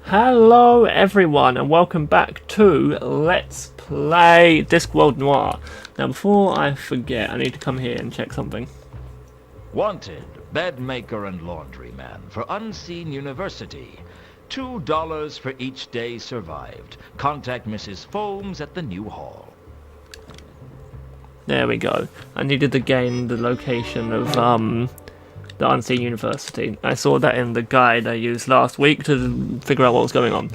Hello everyone and welcome back to Let's Play Discworld Noir. Now before I forget, I need to come here and check something. Wanted, bed maker and laundryman for Unseen University. $2 for each day survived. Contact Mrs. Foames at the new hall. There we go. I needed to gain the location of the Unseen University. I saw that in the guide I used last week to figure out what was going on.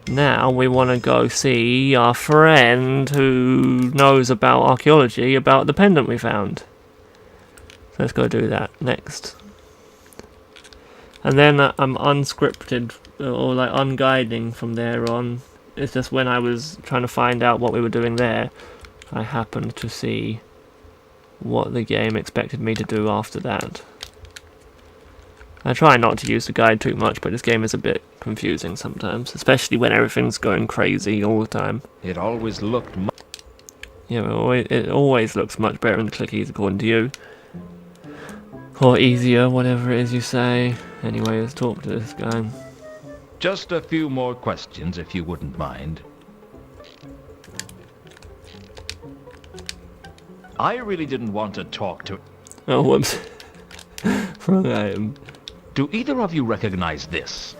Now we want to go see our friend who knows about archaeology, about the pendant we found. So let's go do that next. And then I'm unscripted, or like unguiding from there on. It's just when I was trying to find out what we were doing there, I happened to see what the game expected me to do after that. I try not to use the guide too much, but this game is a bit confusing sometimes, especially when everything's going crazy all the time. It always looked Yeah, it always looks much better in the clickies according to you. Or easier, whatever it is you say. Anyway, let's talk to this guy. Just a few more questions, if you wouldn't mind. I really didn't want to talk to... Oh, whoops. Wrong item. Do either of you recognize this?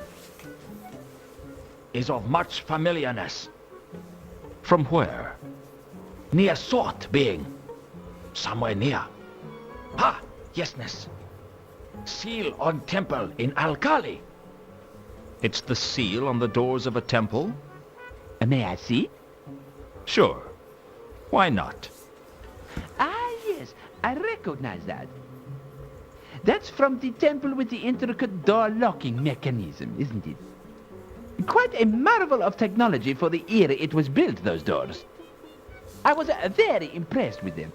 Is of much familiarness. From where? Near sort being. Somewhere near. Ha! Yesness. Seal on temple in Alkali. It's the seal on the doors of a temple? May I see? Sure. Why not? Ah, yes, I recognize that. That's from the temple with the intricate door locking mechanism, isn't it? Quite a marvel of technology for the era it was built, those doors. I was very impressed with them.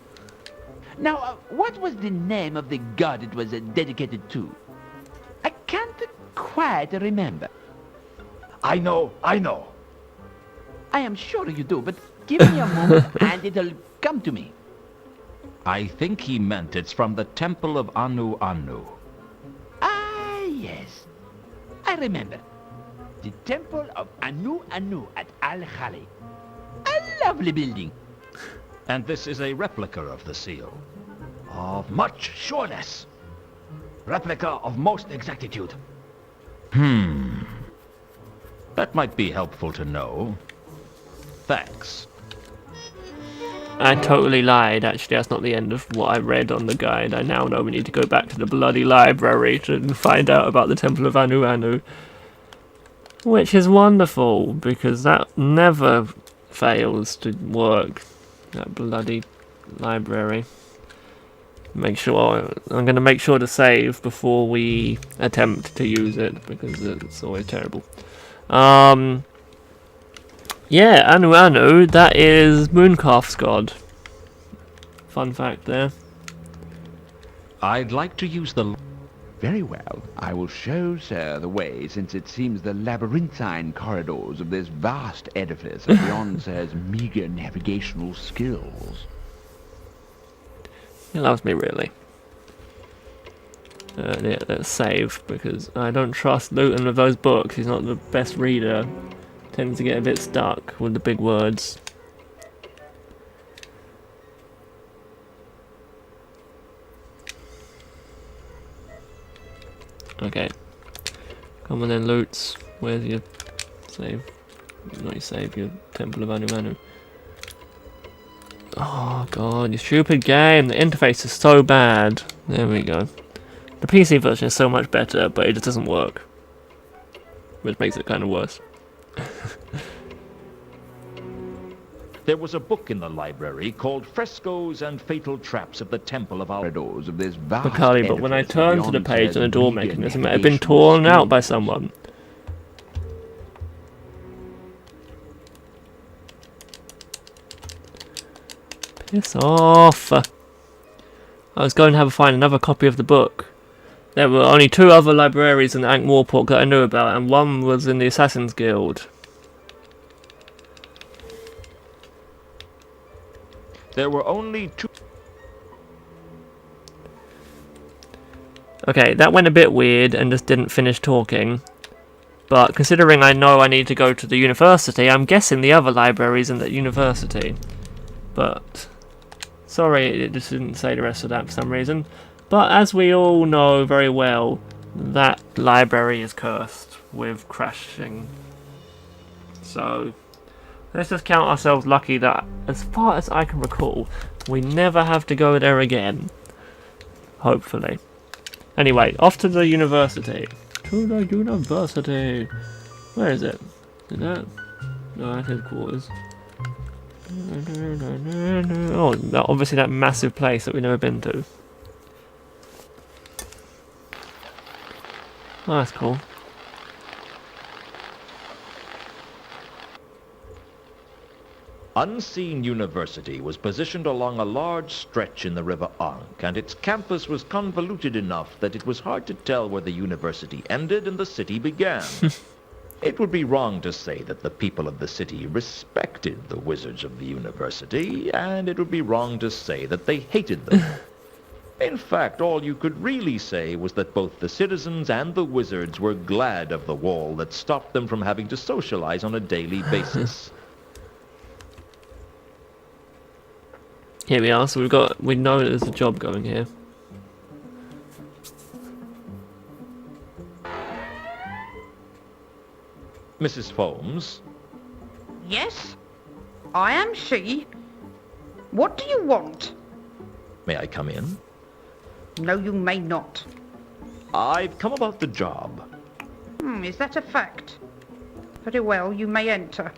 Now, what was the name of the god it was dedicated to? I can't quite remember. I know. I am sure you do, but give me a moment and it'll come to me. I think he meant it's from the temple of Anu Anu. Ah, yes. I remember. The temple of Anu Anu at Al-Khali. A lovely building. And this is a replica of the seal. Of much sureness. Replica of most exactitude. That might be helpful to know. Thanks. I totally lied, actually that's not the end of what I read on the guide. I now know we need to go back to the bloody library to find out about the Temple of Anu Anu. Which is wonderful, because that never fails to work. That bloody library. I'm going to make sure to save before we attempt to use it, because it's always terrible. Yeah, Anu Anu, that is Mooncalf's god. Fun fact there. I'd like to use the... Very well. I will show, sir, the way, since it seems the labyrinthine corridors of this vast edifice are beyond sir's meager navigational skills. He loves me, really. Yeah, let's save, because I don't trust Luton with those books. He's not the best reader. Tends to get a bit stuck with the big words. Okay. Come on then, Loots. Where's your save? Not your save, your Temple of Anu Anu. Oh god, you stupid game. The interface is so bad. There we go. The PC version is so much better, but it just doesn't work. Which makes it kind of worse. There was a book in the library called Frescoes and Fatal Traps of the Temple of Al... Corridors of this vast Bakali, but when I edifice turned to the beyond page sir's and the door meager mechanism, it had been navigational torn out by skills. someone. Piss off! I was going to find another copy of the book. There were only 2 other libraries in Ankh-Morpork that I knew about, and one was in the Assassin's Guild. There were only 2... Okay, that went a bit weird and just didn't finish talking. But considering I know I need to go to the university, I'm guessing the other library's in the university. But sorry, it just didn't say the rest of that for some reason. But as we all know very well, that library is cursed with crashing. So let's just count ourselves lucky that, as far as I can recall, we never have to go there again. Hopefully. Anyway, off to the university. To the university. Where is it? Is that? No, that's headquarters. Oh, obviously that massive place that we've never been to. Oh, that's cool. Unseen University was positioned along a large stretch in the River Ankh, and its campus was convoluted enough that it was hard to tell where the university ended and the city began. It would be wrong to say that the people of the city respected the wizards of the university, and it would be wrong to say that they hated them. In fact, all you could really say was that both the citizens and the wizards were glad of the wall that stopped them from having to socialize on a daily basis. Here we are, so we know that there's a job going here. Mrs. Foames? Yes, I am she. What do you want? May I come in? No, you may not. I've come about the job. Is that a fact? Very well, you may enter.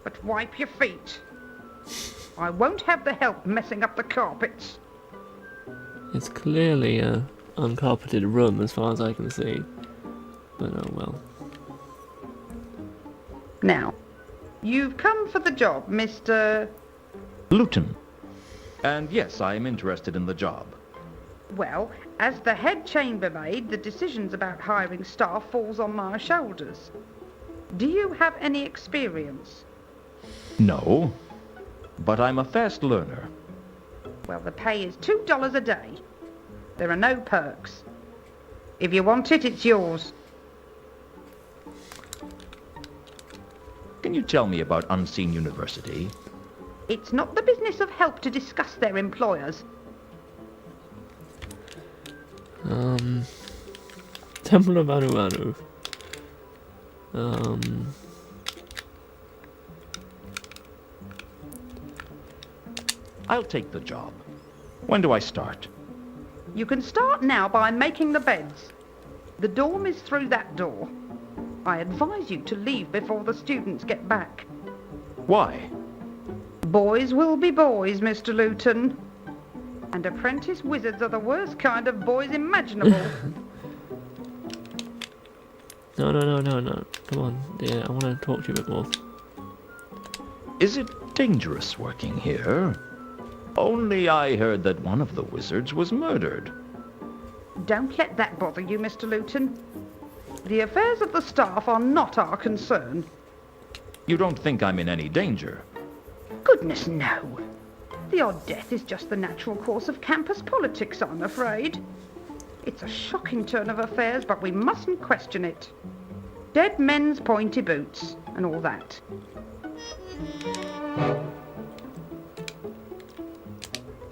But wipe your feet. I won't have the help messing up the carpets. It's clearly a uncarpeted room as far as I can see. But oh well. Now, you've come for the job, Mr... Luton. And yes, I am interested in the job. Well, as the head chambermaid, the decisions about hiring staff falls on my shoulders. Do you have any experience? No, but I'm a fast learner. Well, the pay is $2 a day. There are no perks. If you want it, it's yours. Can you tell me about Unseen University? It's not the business of help to discuss their employers. Temple of Anu. I'll take the job. When do I start? You can start now by making the beds. The dorm is through that door. I advise you to leave before the students get back. Why? Boys will be boys, Mr. Luton. And apprentice wizards are the worst kind of boys imaginable. No. Come on, dear. I want to talk to you a bit more. Is it dangerous working here? Only I heard that one of the wizards was murdered. Don't let that bother you, Mr. Luton. The affairs of the staff are not our concern. You don't think I'm in any danger? Goodness, no. The odd death is just the natural course of campus politics, I'm afraid. It's a shocking turn of affairs, but we mustn't question it. Dead men's pointy boots, and all that.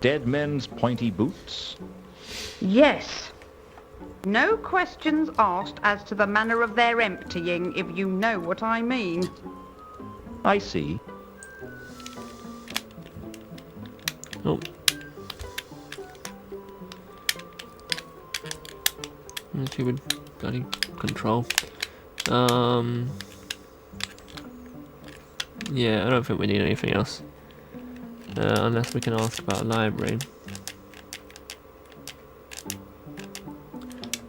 Dead men's pointy boots? Yes. No questions asked as to the manner of their emptying, if you know what I mean. I see. Oh. Let's see with bloody control. Yeah, I don't think we need anything else. Unless we can ask about a library.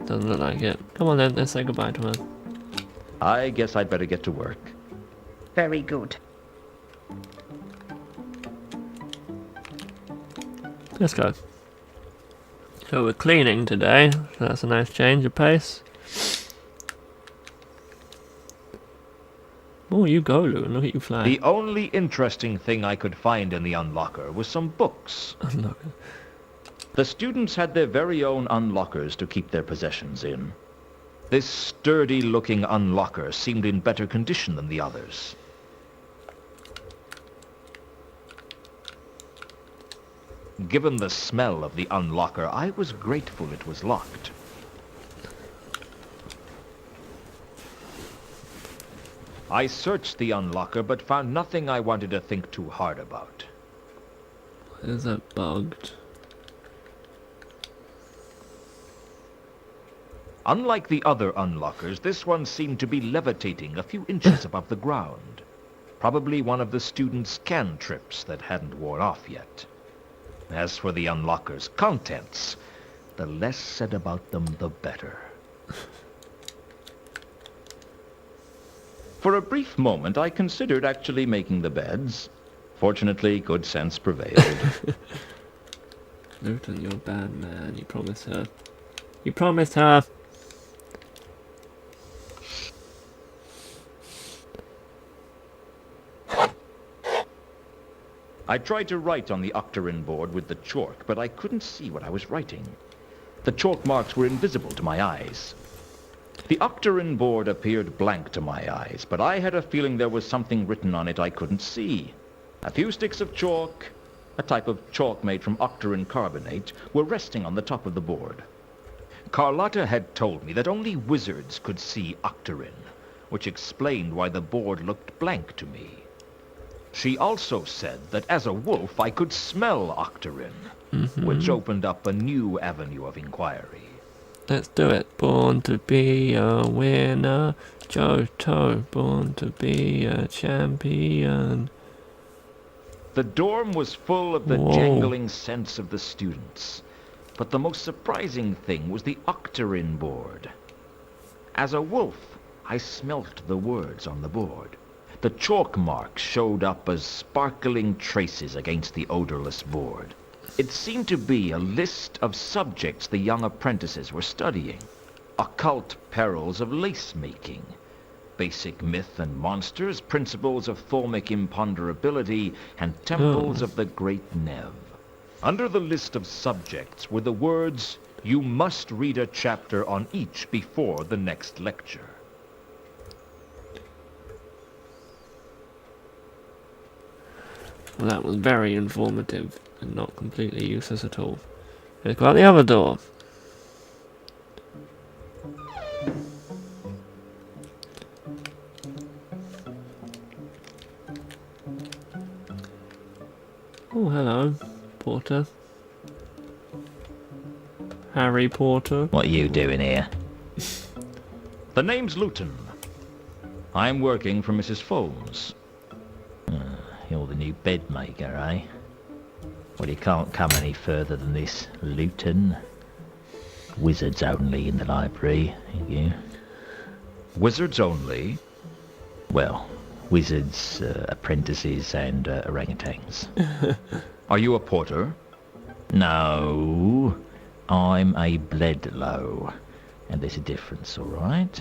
Doesn't look like it. Come on then, let's say goodbye to her. I guess I'd better get to work. Very good. Let's go. So we're cleaning today, so that's a nice change of pace. Oh, you go, Luton. Look at you fly. The only interesting thing I could find in the unlocker was some books. Unlocker. The students had their very own unlockers to keep their possessions in. This sturdy-looking unlocker seemed in better condition than the others. Given the smell of the unlocker, I was grateful it was locked. I searched the unlocker, but found nothing I wanted to think too hard about. Why is that bugged? Unlike the other unlockers, this one seemed to be levitating a few inches above the ground. Probably one of the students' cantrips that hadn't worn off yet. As for the unlocker's contents, the less said about them, the better. For a brief moment, I considered actually making the beds. Fortunately, good sense prevailed. Luton, you're a bad man. You promised her. You promised her! I tried to write on the octarine board with the chalk, but I couldn't see what I was writing. The chalk marks were invisible to my eyes. The octarine board appeared blank to my eyes, but I had a feeling there was something written on it I couldn't see. A few sticks of chalk, a type of chalk made from octarine carbonate, were resting on the top of the board. Carlotta had told me that only wizards could see octarine, which explained why the board looked blank to me. She also said that as a wolf I could smell octarine, which opened up a new avenue of inquiry. Let's do it. Born to be a winner. Johto, born to be a champion. The dorm was full of the jangling scents of the students, but the most surprising thing was the octarine board. As a wolf, I smelt the words on the board. The chalk marks showed up as sparkling traces against the odorless board. It seemed to be a list of subjects the young apprentices were studying. Occult perils of lace-making, basic myth and monsters, principles of thaumic imponderability, and temples of the great Nev. Under the list of subjects were the words, "You must read a chapter on each before the next lecture." Well, that was very informative and not completely useless at all. Let's go out the other door. Oh, hello, Porter. Harry Potter. What are you doing here? The name's Luton. I'm working for Mrs. Foames. You're the new bed maker, eh? Well, you can't come any further than this, Luton. Wizards only in the library, you. Wizards only? Well, wizards, apprentices, and orangutans. Are you a porter? No, I'm a bledlow. And there's a difference, all right?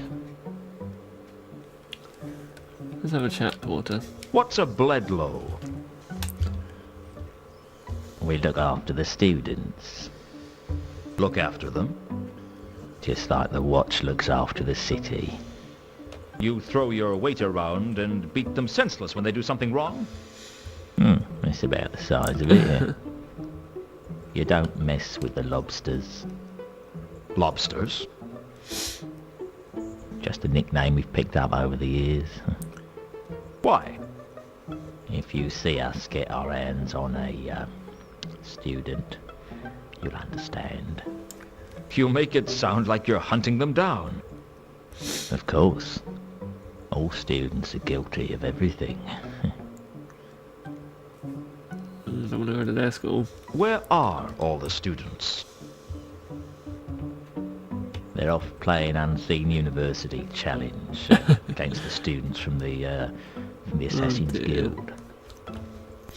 Let's have a chat, Porter. What's a bledlow? We look after the students. Look after them? Just like the watch looks after the city. You throw your weight around and beat them senseless when they do something wrong? That's about the size of it, yeah. You don't mess with the lobsters. Lobsters? Just a nickname we've picked up over the years. Why? If you see us get our hands on a student, you'll understand. You make it sound like you're hunting them down. Of course. All students are guilty of everything. I don't want to go to their school. Where are all the students? They're off playing Unseen University Challenge against the students from the Assassin's Guild.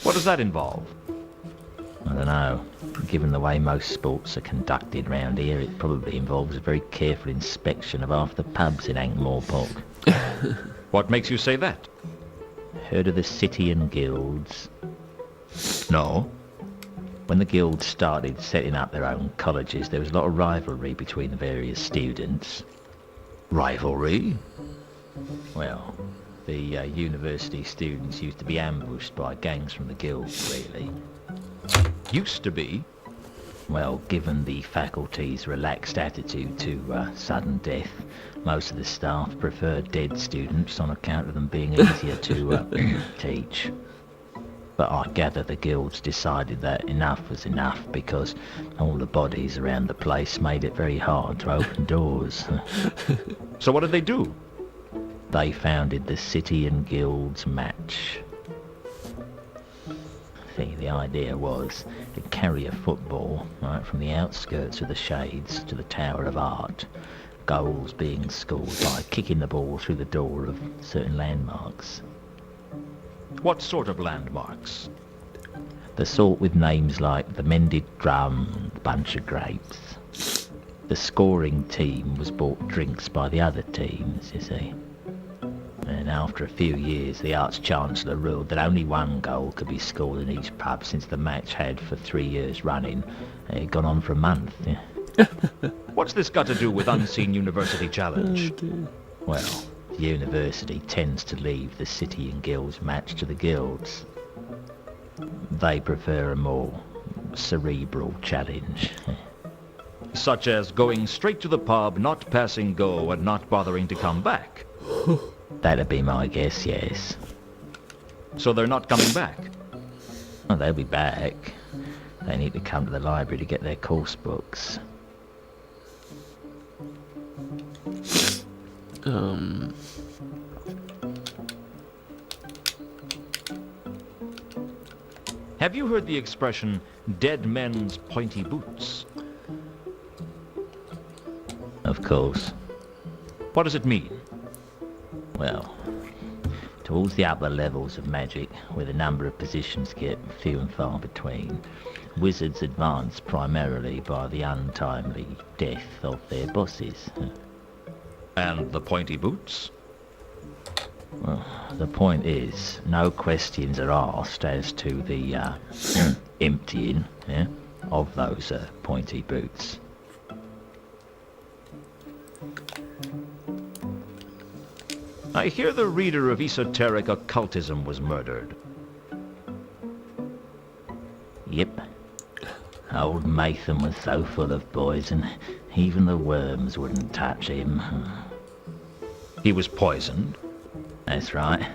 What does that involve? I don't know. Given the way most sports are conducted round here, it probably involves a very careful inspection of half the pubs in Ankh-Morpork. What makes you say that? Heard of the City and Guilds? No. When the guilds started setting up their own colleges, there was a lot of rivalry between the various students. Rivalry? Well, the university students used to be ambushed by gangs from the guilds, really. Used to be. Well, given the faculty's relaxed attitude to sudden death, most of the staff prefer dead students on account of them being easier to teach. But I gather the guilds decided that enough was enough because all the bodies around the place made it very hard to open doors. So what did they do? They founded the City and Guilds Match. See, the idea was to carry a football right from the outskirts of the Shades to the Tower of Art, goals being scored by kicking the ball through the door of certain landmarks. What sort of landmarks? The sort with names like the Mended Drum, the Bunch of Grapes. The scoring team was bought drinks by the other teams, you see. And after a few years, the Arch-Chancellor ruled that only one goal could be scored in each pub since the match had, for 3 years running, gone on for a month. Yeah. What's this got to do with Unseen University Challenge? Well, the university tends to leave the City and Guilds Match to the guilds. They prefer a more cerebral challenge. Such as going straight to the pub, not passing go, and not bothering to come back. That'd be my guess, yes. So they're not coming back? Well, they'll be back. They need to come to the library to get their course books. Have you heard the expression, dead men's pointy boots? Of course. What does it mean? Well, towards the upper levels of magic, where the number of positions get few and far between, wizards advance primarily by the untimely death of their bosses. And the pointy boots? Well, the point is, no questions are asked as to the emptying of those pointy boots. I hear the reader of esoteric occultism was murdered. Yep. Old Mathan was so full of poison, even the worms wouldn't touch him. He was poisoned? That's right.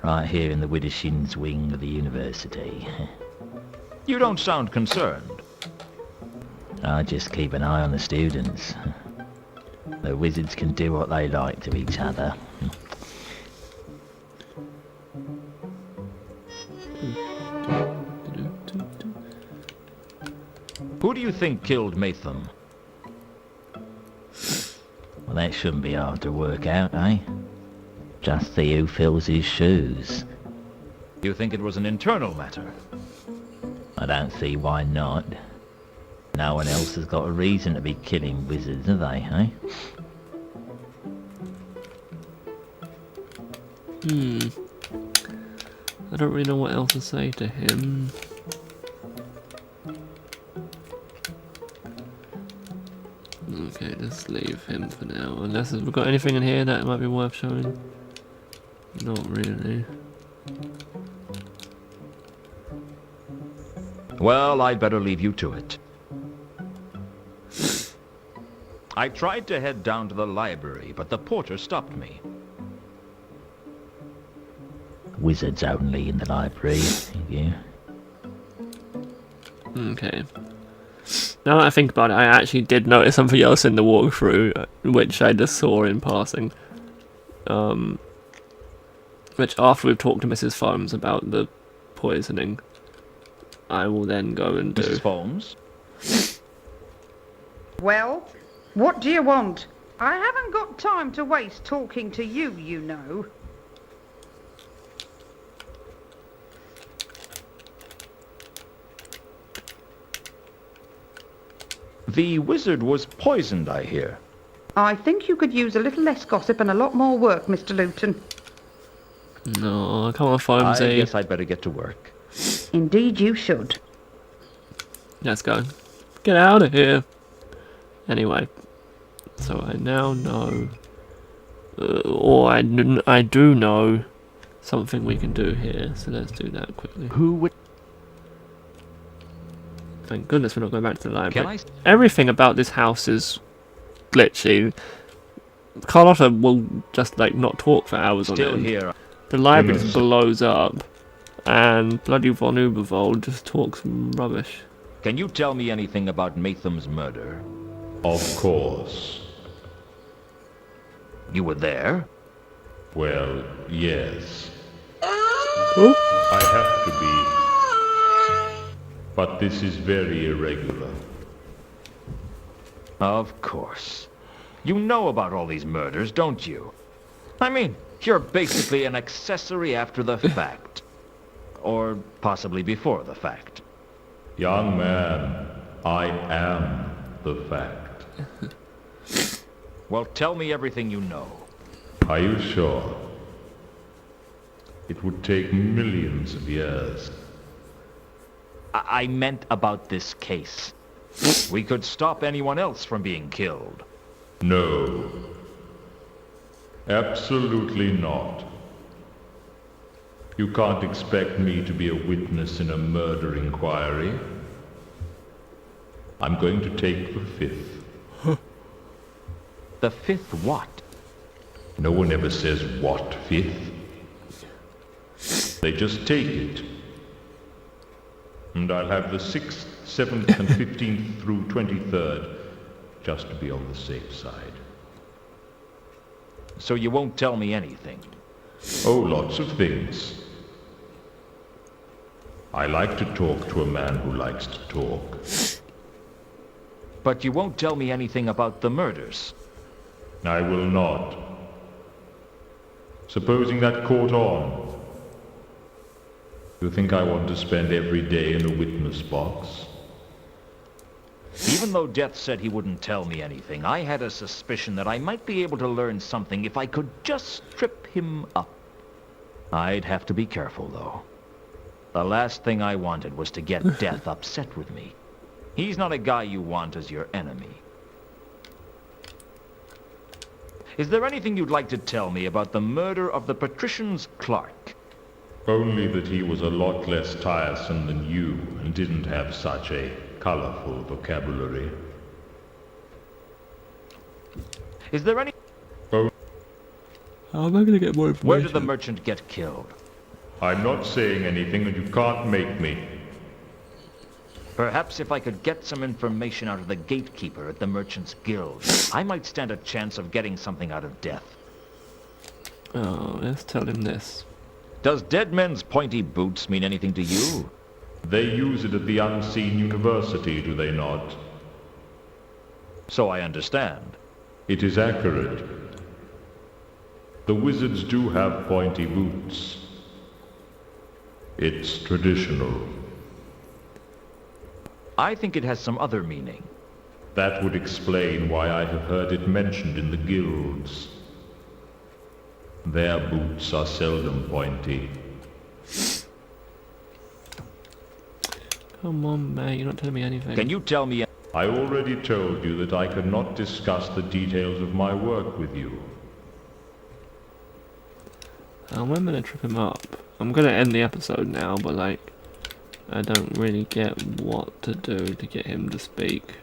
Right here in the Widdershins wing of the university. You don't sound concerned. I just keep an eye on the students. The wizards can do what they like to each other. Who do you think killed Matham? Well, that shouldn't be hard to work out, eh? Just see who fills his shoes. You think it was an internal matter? I don't see why not. No one else has got a reason to be killing wizards, have they, eh? I don't really know what else to say to him. Okay, let's leave him for now. Unless we've got anything in here that might be worth showing. Not really. Well, I'd better leave you to it. I tried to head down to the library, but the porter stopped me. Wizards only in the library, yeah. Okay. Now that I think about it, I actually did notice something else in the walkthrough, which I just saw in passing. Which after we've talked to Mrs. Foams about the poisoning, I will then go and do. Mrs. Foams? Well, what do you want? I haven't got time to waste talking to you, you know. The wizard was poisoned, I hear. I think you could use a little less gossip and a lot more work, Mr. Luton. No, come on, I Foamsy. guess I'd better get to work. Indeed you should. Let's go. Get out of here. Anyway, so I now know Or I do know something we can do here, so let's do that quickly. Who would... Thank goodness we're not going back to the library. Can Everything about this house is glitchy. Carlotta will just like not talk for hours on Still end. here. The library Goodness. just blows up, and bloody von Ubervold just talks rubbish. Can you tell me anything about Matham's murder? Of course. You were there? Well, yes. Oh, I have to be. But this is very irregular. Of course. You know about all these murders, don't you? I mean, you're basically an accessory after the fact. Or possibly before the fact. Young man, I am the fact. Well, tell me everything you know. Are you sure? It would take millions of years. I meant about this case. We could stop anyone else from being killed. No. Absolutely not. You can't expect me to be a witness in a murder inquiry. I'm going to take the fifth. The fifth what? No one ever says what fifth. They just take it. And I'll have the 6th, 7th, and 15th through 23rd, just to be on the safe side. So you won't tell me anything? Oh, lots of things. I like to talk to a man who likes to talk. But you won't tell me anything about the murders? I will not. Supposing that caught on. You think I want to spend every day in a witness box? Even though Death said he wouldn't tell me anything, I had a suspicion that I might be able to learn something if I could just trip him up. I'd have to be careful, though. The last thing I wanted was to get Death upset with me. He's not a guy you want as your enemy. Is there anything you'd like to tell me about the murder of the patrician's clerk? Only that he was a lot less tiresome than you and didn't have such a colorful vocabulary. Is there any... how am I going to get more information? Where did the merchant get killed? I'm not saying anything and you can't make me. Perhaps if I could get some information out of the gatekeeper at the Merchant's Guild, I might stand a chance of getting something out of Death. Oh, let's tell him this. Does Dead Men's pointy boots mean anything to you? They use it at the Unseen University, do they not? So I understand. It is accurate. The wizards do have pointy boots. It's traditional. I think it has some other meaning. That would explain why I have heard it mentioned in the guilds. Their boots are seldom pointy. Come on, man, you're not telling me anything. Can you tell me... I already told you that I could not discuss the details of my work with you. I'm going to trip him up. I'm going to end the episode now, but like, I don't really get what to do to get him to speak.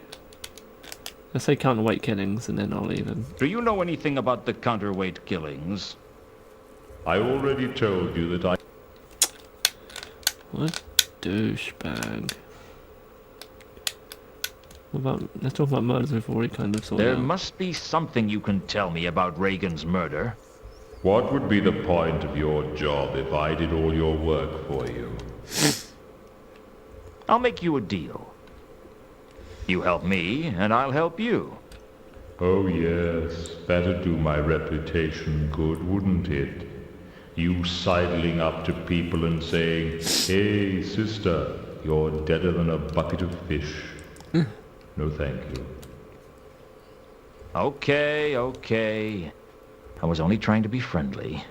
Let's say counterweight killings, and then I'll leave him. Do you know anything about the counterweight killings? I already told you that I... What a douchebag. What about, let's talk about murders we've already kind of sorted There out. must be something you can tell me about Reagan's murder. What would be the point of your job if I did all your work for you? I'll make you a deal. You help me, and I'll help you. Oh yes, that'd do my reputation good, wouldn't it? You sidling up to people and saying, "Hey, sister, you're deader than a bucket of fish." No thank you. Okay. I was only trying to be friendly.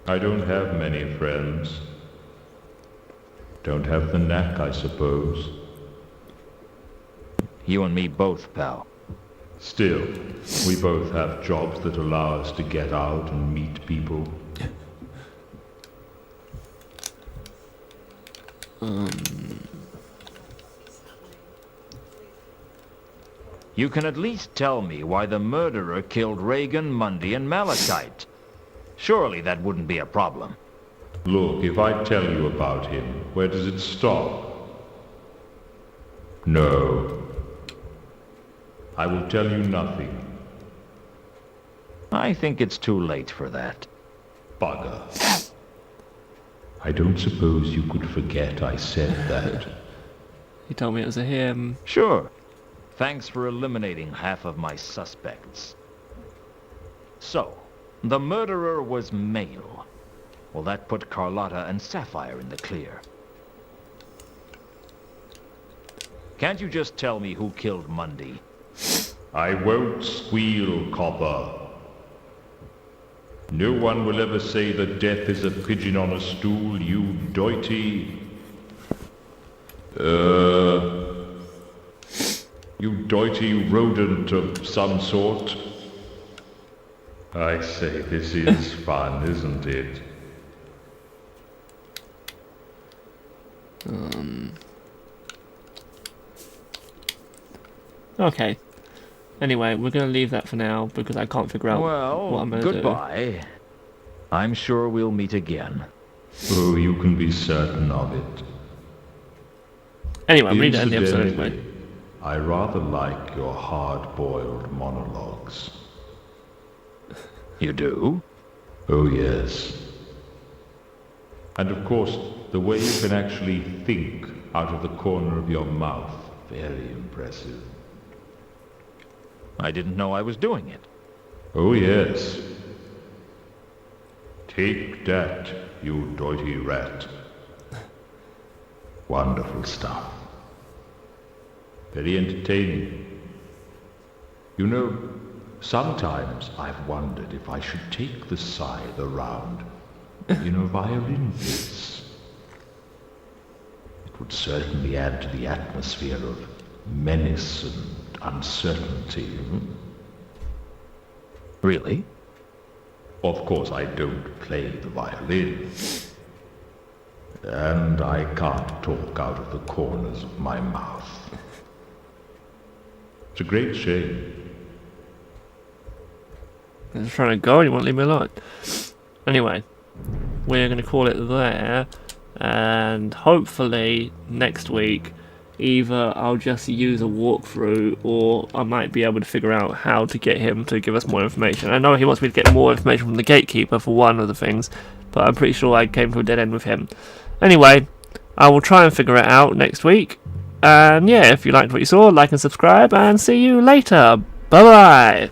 I don't have many friends. Don't have the knack, I suppose. You and me both, pal. Still, we both have jobs that allow us to get out and meet people. You can at least tell me why the murderer killed Reagan, Mundy, and Malachite. Surely that wouldn't be a problem. Look, if I tell you about him, where does it stop? No. I will tell you nothing. I think it's too late for that. Bugger. I don't suppose you could forget I said that. He told me it was a him. Sure. Thanks for eliminating half of my suspects. So, the murderer was male. Well, that put Carlotta and Sapphire in the clear. Can't you just tell me who killed Mundy? I won't squeal, Copper. No one will ever say that death is a pigeon on a stool, you doity. You doity rodent of some sort. I say, this is fun, isn't it? Okay. Anyway, we're going to leave that for now because I can't figure out what Well, I'm going to do. goodbye. I'm sure we'll meet again. Oh, you can be certain of it. Anyway, I'm reading the episode Incidentally, anyway. I rather like your hard-boiled monologues. You do? Oh, yes. And of course, the way you can actually think out of the corner of your mouth. Very impressive. I didn't know I was doing it. Oh, yes. Take that, you doity rat. Wonderful stuff. Very entertaining. You know, sometimes I've wondered if I should take the scythe around in a violin bass. It would certainly add to the atmosphere of menace and uncertainty. Really? Of course, I don't play the violin. And I can't talk out of the corners of my mouth. It's a great shame. I'm just trying to go and you won't leave me alone. Anyway, we're going to call it there. And hopefully next week, either I'll just use a walkthrough or I might be able to figure out how to get him to give us more information. I know he wants me to get more information from the gatekeeper for one of the things, but I'm pretty sure I came to a dead end with him. Anyway, I will try and figure it out next week. And yeah, if you liked what you saw, like and subscribe, and see you later. Bye bye!